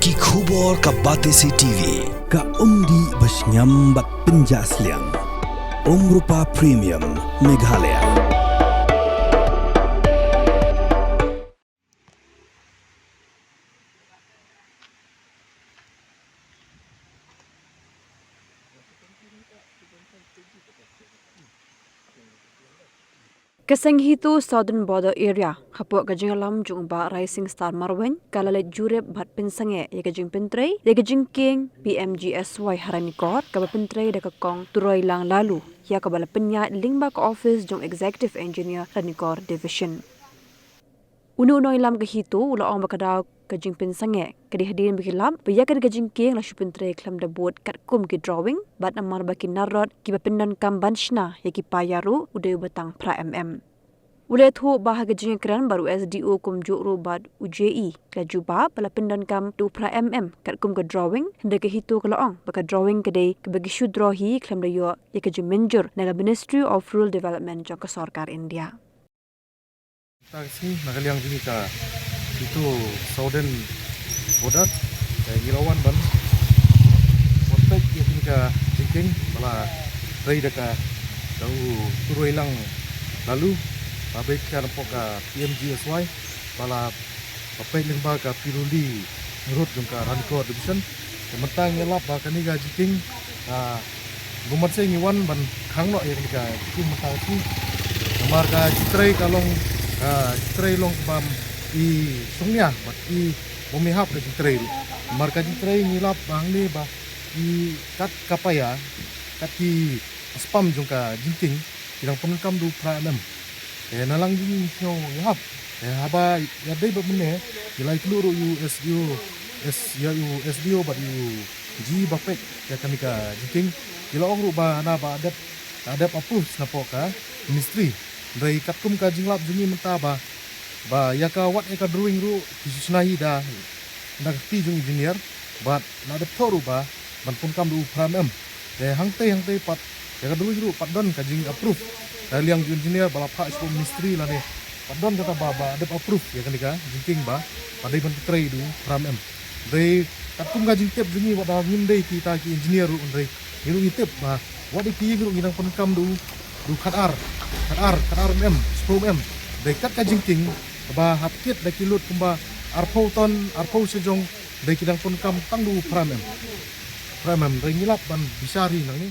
Ki khubor ka Batesi TV. Ka umdi basnyam bak penjasliang. Rupa Premium Meghalaya. Keseng Hito Southern Border Area, hapok kajingalam jungba Rising Star Marwen, kalalet jurep bat Pynsangeh ya Jingpyntrei, ya Jingkieng PMGSY Ranikor, Pynsangeh da kong turoi lang lalu, ya kabala penyat lingba ke office jung Executive Engineer Ranikor Division. Unu ilam ke Hito, ula ong bakadaw ke Pynsangeh, kadihadirin bikilap, bayakan ke Jingkieng la Jingpyntrei klam da board kat kum ki drawing, bat amar baki narod ki bapendan kam banshna ya ki payaru uday batang pra MM. Ulet hu bahagia Jingkieng baru SDO kum jukru bad UJE ke juba pala pendan kam du pra MM kat kum ke drawing hendak ke Hito ke laong baka drawing kedai ke bagi syudrohi klam da yo ya ke menjur naga Ministry of Rural Development jang ke Sarkar India. Taksi nagaliang dini ka itu Southern Border Gilawan ban kontak ya dini ka Jingkieng bala rei deka dau turoi lang lalu babaikan poka PMGSY bala papai limba ka Piruli nurut jungka Ranikor Division kementang ngelap ba kaniga Jingkieng gumat sei ngiwan ban khangno ya kaniga Jingkieng mentang si kamar ka Jingpyntrei kalong Jingpyntrei long bam I sungnya bat I momihap ka Jingpyntrei kamar ka Jingpyntrei ngilap bang ni ba I kat kapaya kat ki spam jungka Jingkieng ilang penekam du pra nalang jing nyo yap haba ya dai ba mene ilai keluru SDO ba ji bapek ya kanika Jingkieng ila ong ru ba na ba adat approve na poka ministry dai katkum ka jinglap jungi menta ba ya ka wat ka drawing ru kisnahi da na ti jung engineer but na da toru ba ban pun kam du pramem hangte pat ya ka drawing ru padon ka jing approve yang engineer balapa ispo ministry lah ni padon kata baba ada approve ya kan dika Jingkieng ba padai ban Pynsangeh du pramem dai katum ga jingtep jungi wada ngindai kita ki engineer ru ndai ngiru ngitep ba wadi ki ngiru ngidang penkam du kadar mem 10 mem dai kat ka Jingkieng ba hapkit da kilut kumba arpau sejong dai kidang penkam tang du pramem dai ngilap ban bisari nang ni